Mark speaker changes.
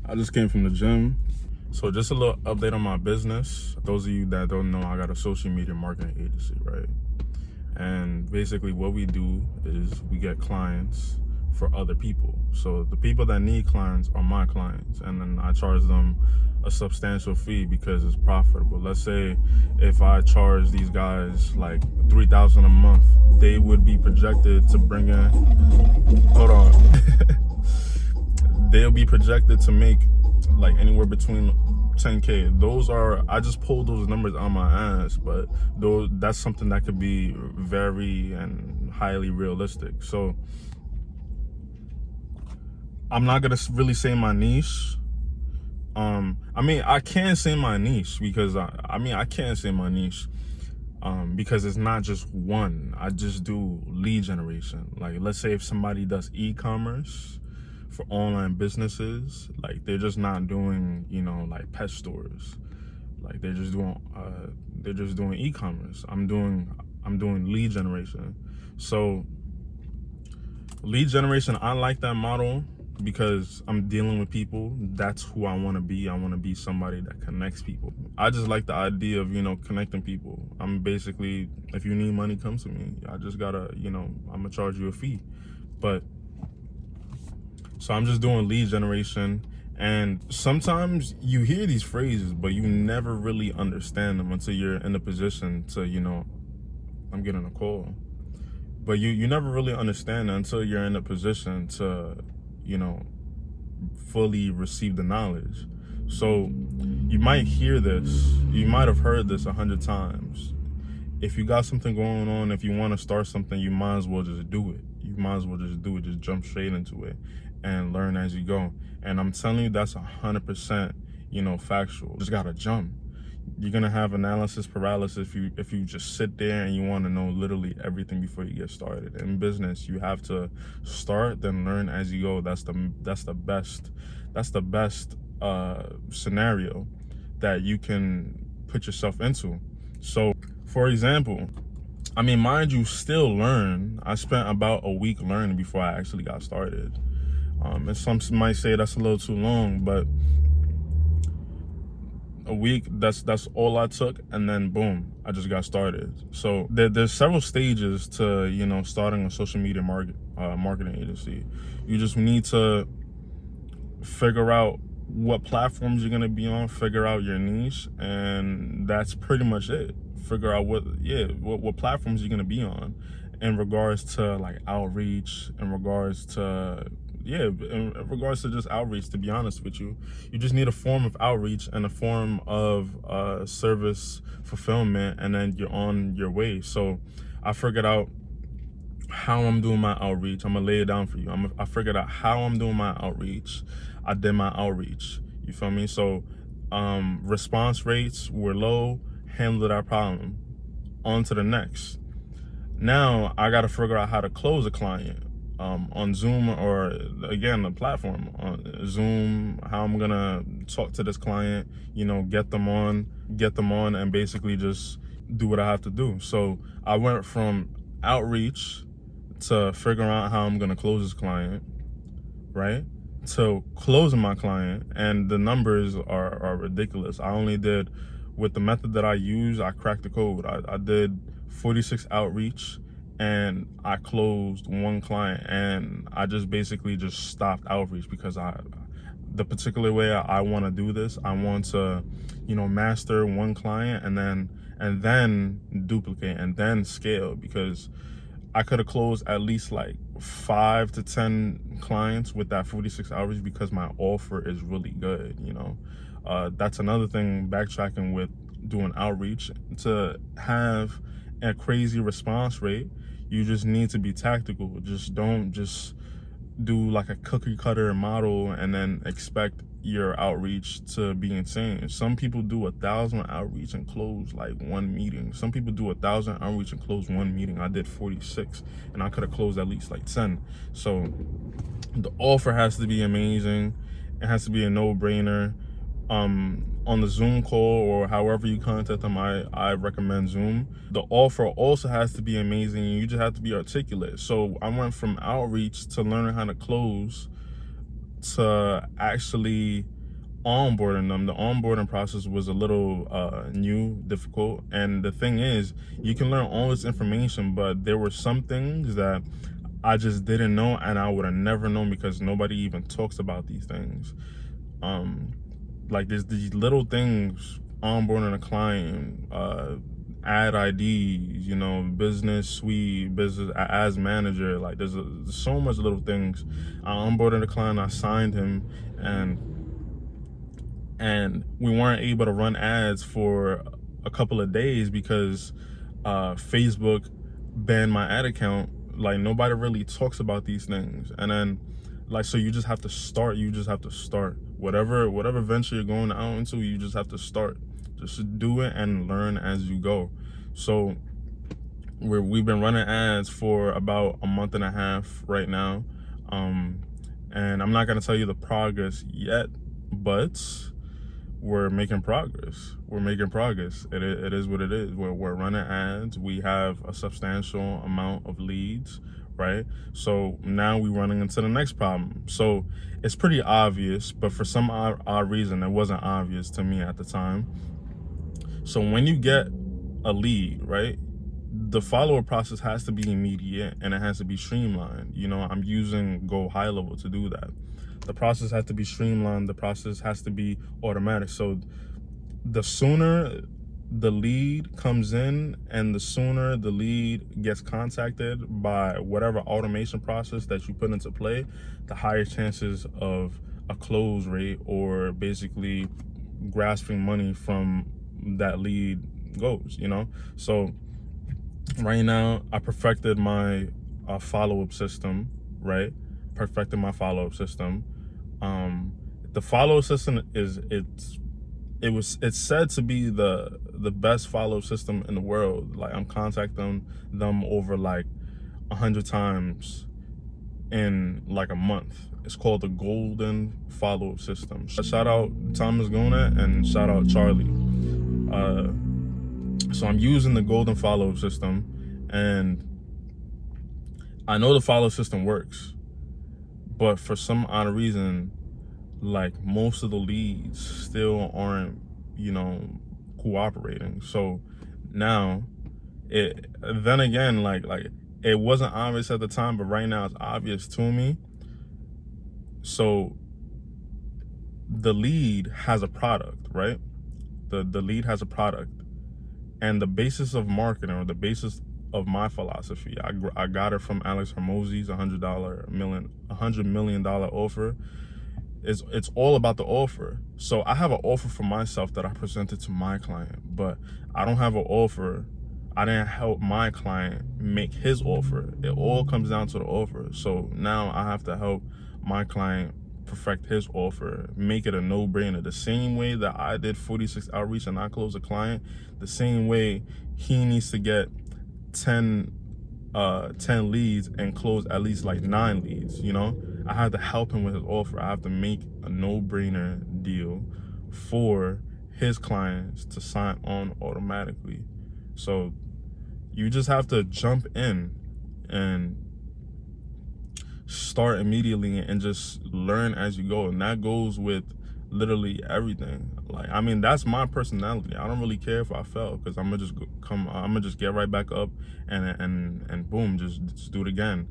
Speaker 1: I just came from the gym. So just a little update on my business. Those of you that don't know, I got a social media marketing agency, right? And basically what we do is we get clients for other people. So the people that need clients are my clients, and then I charge them a substantial fee because it's profitable. Let's say if I charge these guys like $3,000 a month, they would be projected to bring in, hold on, they'll be projected to make like anywhere between 10K. Those are, I just pulled those numbers on my ass, but that's something that could be very and highly realistic. So I'm not gonna really say my niche. I mean, I can say my niche because I can't say my niche because it's not just one. I just do lead generation. Like, let's say if somebody does e-commerce for online businesses, like they're just not doing, you know, like pet stores. Like they're just doing e-commerce. I'm doing lead generation. So lead generation, I like that model because I'm dealing with people. That's who I want to be. I want to be somebody that connects people. I just like the idea of, you know, connecting people. I'm basically, if you need money, come to me. I just gotta, you know, I'm gonna charge you a fee. But so I'm just doing lead generation, and sometimes you hear these phrases, but you never really understand them until you're in a position to, you know, I'm getting a call. But you never really understand it until you're in a position to, you know, fully receive the knowledge. So you might hear this, you might have heard this 100 times. If you got something going on, if you want to start something, you might as well just do it. You might as well just do it. Just jump straight into it and learn as you go. And I'm telling you, that's 100%, you know, factual. Just gotta jump. You're gonna have analysis paralysis if you just sit there and you want to know literally everything before you get started. In business, you have to start, then learn as you go. That's the best scenario that you can put yourself into. So, for example, I mean, mind you, still learn. I spent about a week learning before I actually got started. And some might say that's a little too long, but a week, that's all I took, and then boom, I just got started. So there's several stages to, you know, starting a social media marketing agency. You just need to figure out what platforms you're gonna be on, figure out your niche, and that's pretty much it. Figure out what platforms you're gonna be on in regards to like outreach, in regards to just outreach. To be honest with you, you just need a form of outreach and a form of service fulfillment, and then you're on your way. So I figured out how I'm doing my outreach. I'm gonna lay it down for you. I figured out how I'm doing my outreach. I did my outreach. You feel me? So response rates were low. Handled that problem. On to the next. Now I got to figure out how to close a client on Zoom, or again, the platform on Zoom. How I'm gonna talk to this client, you know, get them on, and basically just do what I have to do. So I went from outreach to figuring out how I'm gonna close this client, right? To closing my client, and the numbers are ridiculous. I only did, with the method that I use, I cracked the code. I did 46 outreach and I closed one client, and I just basically just stopped outreach because the particular way I want to do this, I want to, you know, master one client and then duplicate and then scale, because I could have closed at least like 5 to 10 clients with that 46 outreach because my offer is really good, you know. That's another thing, backtracking with doing outreach. To have a crazy response rate, you just need to be tactical. Just don't just do like a cookie cutter model and then expect your outreach to be insane. Some people do 1,000 outreach and close like one meeting. Some people do 1,000 outreach and close one meeting. I did 46 and I could have closed at least like 10. So the offer has to be amazing. It has to be a no-brainer. On the Zoom call or however you contact them, I recommend Zoom. The offer also has to be amazing. You just have to be articulate. So I went from outreach to learning how to close to actually onboarding them. The onboarding process was a little new, difficult. And the thing is, you can learn all this information, but there were some things that I just didn't know, and I would have never known because nobody even talks about these things. Um, like there's these little things, onboarding a client, ad IDs, you know, business suite, business as manager. Like there's so much little things. I onboarded a client, I signed him, and we weren't able to run ads for a couple of days because Facebook banned my ad account. Like nobody really talks about these things, and then like so you just have to start. You just have to start whatever venture you're going out into. You just have to start. Just do it and learn as you go. So we've been running ads for about a month and a half right now, and I'm not gonna tell you the progress yet, but we're making progress. We're making progress. It is what it is. We're running ads. We have a substantial amount of leads, right? So now we're running into the next problem. So it's pretty obvious, but for some odd reason, it wasn't obvious to me at the time. So when you get a lead, right, the follow-up process has to be immediate and it has to be streamlined. You know, I'm using Go High Level to do that. The process has to be streamlined. The process has to be automatic. So the sooner the lead comes in and the sooner the lead gets contacted by whatever automation process that you put into play, the higher chances of a close rate or basically grasping money from that lead goes, you know? So right now I perfected my follow-up system, right? Perfected my follow-up system. The follow system it's said to be the best follow system in the world. Like I'm contacting them over like 100 times in like a month. It's called the golden follow-up system. Shout out Thomas Gona and shout out Charlie. So I'm using the golden follow-up system, and I know the follow system works, but for some odd reason, like most of the leads still aren't, you know, cooperating. So now then again, like it wasn't obvious at the time, but right now it's obvious to me. So the lead has a product, right? The lead has a product, and the basis of marketing, or the basis of my philosophy, I got it from Alex Hermosi's $100 million offer. It's all about the offer. So I have an offer for myself that I presented to my client, but I don't have an offer. I didn't help my client make his offer. It all comes down to the offer. So now I have to help my client perfect his offer, make it a no-brainer. The same way that I did 46 outreach and I closed a client, the same way he needs to get 10 leads and close at least like 9 leads, you know? I have to help him with his offer. I have to make a no-brainer deal for his clients to sign on automatically. So you just have to jump in and start immediately and just learn as you go. And that goes with literally everything. Like, I mean, that's my personality. I don't really care if I fail, because I'm gonna just get right back up and boom, just do it again.